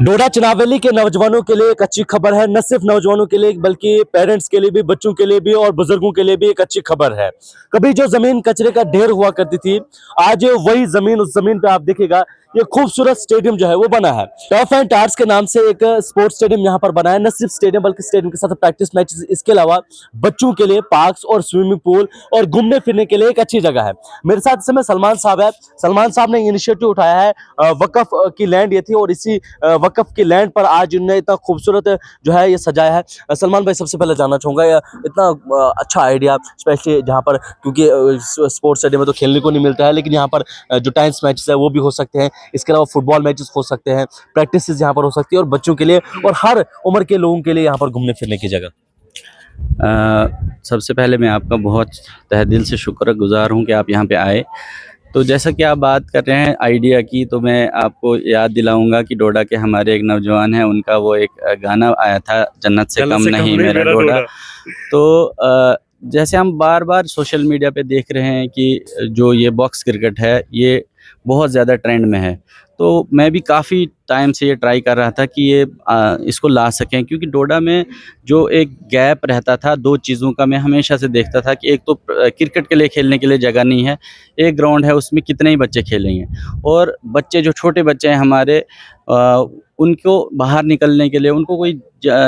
डोडा चनावेली के नौजवानों के लिए एक अच्छी खबर है। न सिर्फ नौजवानों के लिए बल्कि पेरेंट्स के लिए भी, बच्चों के लिए भी और बुजुर्गों के लिए भी एक अच्छी खबर है। कभी जो जमीन कचरे का ढेर हुआ करती थी, आज वही जमीन, उस जमीन पे आप देखिएगा ये खूबसूरत स्टेडियम जो है वो बना है। टर्फ एंड टायर्स के नाम से एक स्पोर्ट्स स्टेडियम यहाँ पर बना है। न सिर्फ स्टेडियम बल्कि स्टेडियम के साथ प्रैक्टिस मैचेस, इसके अलावा बच्चों के लिए पार्क्स और स्विमिंग पूल और घूमने फिरने के लिए एक अच्छी जगह है। मेरे साथ इस समय सलमान साहब है। सलमान साहब ने इनिशिएटिव उठाया है, वक्फ की लैंड ये थी और इसी वक्फ की लैंड पर आज उन्होंने इतना खूबसूरत जो है ये सजाया है। सलमान भाई, सबसे पहले जानना चाहूंगा इतना अच्छा आइडिया, स्पेशली जहाँ पर, क्योंकि स्पोर्ट्स स्टेडियम में तो खेलने को नहीं मिलता है, लेकिन यहाँ पर जो टाइम्स मैचेस है वो भी हो सकते हैं, इसके अलावा फुटबॉल मैचेस हो सकते हैं, प्रैक्टिस यहाँ पर हो सकती है और बच्चों के लिए और हर उम्र के लोगों के लिए यहाँ पर घूमने फिरने की जगह। सबसे पहले मैं आपका बहुत तहे दिल से शुक्रगुजार हूँ कि आप यहाँ पे आए। तो जैसा कि आप बात कर रहे हैं आइडिया की, तो मैं आपको याद दिलाऊंगा कि डोडा के हमारे एक नौजवान हैं, उनका वो एक गाना आया था, जन्नत से कम नहीं मेरा डोडा। तो जैसे हम बार बार सोशल मीडिया पे देख रहे हैं कि जो ये बॉक्स क्रिकेट है ये बहुत ज़्यादा ट्रेंड में है, तो मैं भी काफ़ी टाइम से ये ट्राई कर रहा था कि ये इसको ला सकें, क्योंकि डोडा में जो एक गैप रहता था दो चीज़ों का, मैं हमेशा से देखता था कि एक तो क्रिकेट के लिए खेलने के लिए जगह नहीं है, एक ग्राउंड है उसमें कितने ही बच्चे खेलेंगे, और बच्चे जो छोटे बच्चे हैं हमारे, उनको बाहर निकलने के लिए, उनको कोई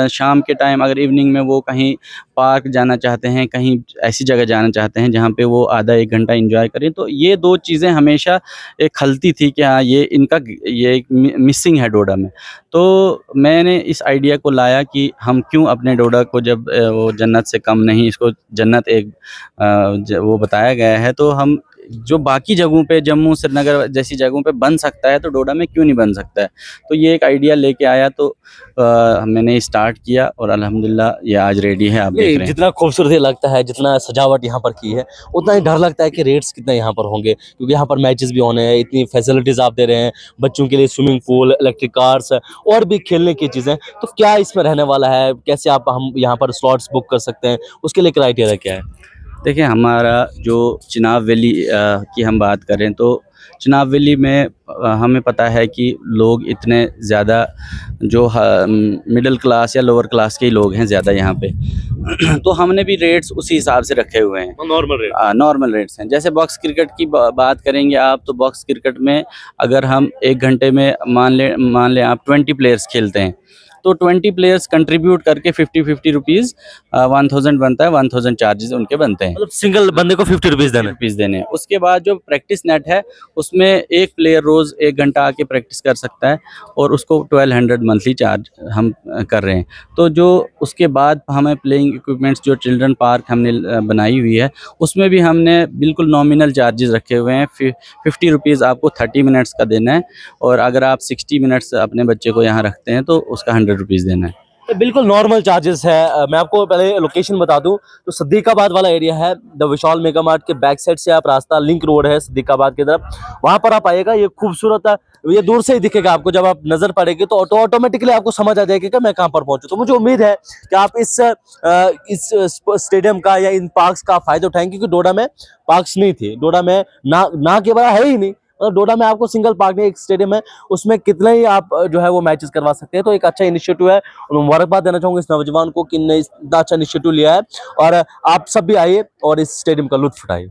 शाम के टाइम अगर इवनिंग में वो कहीं पार्क जाना चाहते हैं, कहीं ऐसी जगह जाना चाहते हैं जहाँ पे वो आधा एक घंटा एंजॉय करें, तो ये दो चीज़ें हमेशा एक खलती थी कि हाँ ये इनका ये एक मिसिंग है डोडा में। तो मैंने इस आइडिया को लाया कि हम क्यों अपने डोडा को, जब वो जन्नत से कम नहीं, इसको जन्नत एक वो बताया गया है, तो हम जो बाकी जगहों पे, जम्मू श्रीनगर जैसी जगहों पे बन सकता है तो डोडा में क्यों नहीं बन सकता है। तो ये एक आइडिया लेके आया, तो मैंने स्टार्ट किया और अल्हम्दुलिल्लाह ये आज रेडी है, आप देख रहे हैं। जितना खूबसूरत लगता है, जितना सजावट यहाँ पर की है, उतना ही डर लगता है कि रेट्स कितने यहाँ पर होंगे, क्योंकि यहाँ पर मैचेस भी होने हैं, इतनी फैसिलिटीज आप दे रहे हैं बच्चों के लिए, स्विमिंग पूल, इलेक्ट्रिक कार्स और भी खेलने की चीजें, तो क्या इसमें रहने वाला है, कैसे आप हम यहाँ पर स्लॉट्स बुक कर सकते हैं, उसके लिए क्राइटेरिया क्या है? देखिए, हमारा जो चिनाब वैली की हम बात करें तो चिनाब वैली में हमें पता है कि लोग इतने ज़्यादा जो मिडिल क्लास या लोअर क्लास के ही लोग हैं ज़्यादा यहाँ पे तो हमने भी रेट्स उसी हिसाब से रखे हुए हैं, नॉर्मल रेट्स हैं। जैसे बॉक्स क्रिकेट की बात करेंगे आप, तो बॉक्स क्रिकेट में अगर हम एक घंटे में मान लें आप 20 प्लेयर्स खेलते हैं, तो 20 प्लेयर्स कंट्रीब्यूट करके 50 रुपीज़ 1000 बनता है, 1000 चार्जेस उनके बनते हैं। मतलब सिंगल बंदे को 50 रुपीज देने हैं। उसके बाद जो प्रैक्टिस नेट है उसमें एक प्लेयर रोज़ 1 घंटा आके प्रैक्टिस कर सकता है, और उसको 1200 मंथली चार्ज हम कर रहे हैं। तो जो उसके बाद हमें प्लेइंग इक्विपमेंट्स, जो चिल्ड्रन पार्क हमने बनाई हुई है, उसमें भी हमने बिल्कुल नॉमिनल चार्जेस रखे हुए हैं। 50 रुपीज़ आपको 30 मिनट्स का देना है, और अगर आप 60 मिनट्स अपने बच्चे को यहाँ रखते हैं तो उसका 100 रुपीज़ देना है। तो बिल्कुल नॉर्मल चार्जेस है। मैं आपको पहले लोकेशन बता दूं तो सिद्दीकाबाद वाला एरिया है, द विशाल मेगा मार्ट के बैक साइड से आप रास्ता, लिंक रोड है सिद्दीकाबाद की तरफ, वहां पर आप आइएगा। ये खूबसूरत है, ये दूर से ही दिखेगा आपको, जब आप नजर पड़ेगी तो ऑटोमेटिकली आपको समझ आ जाएगी कि मैं कहां पर पहुंचू। तो मुझे उम्मीद है कि आप इस स्टेडियम का या इन पार्क्स का फायदा उठाएंगे, क्योंकि डोडा में पार्क्स नहीं थे, डोडा में ना के बड़ा है ही नहीं। मतलब डोडा में आपको सिंगल पार्क नहीं, एक स्टेडियम है, उसमें कितने ही आप जो है वो मैचेस करवा सकते हैं। तो एक अच्छा इनिशिएटिव है और मुबारकबाद देना चाहूंगा इस नौजवान को कि इतना अच्छा इनिशिएटिव लिया है, और आप सब भी आइए और इस स्टेडियम का लुत्फ उठाइए।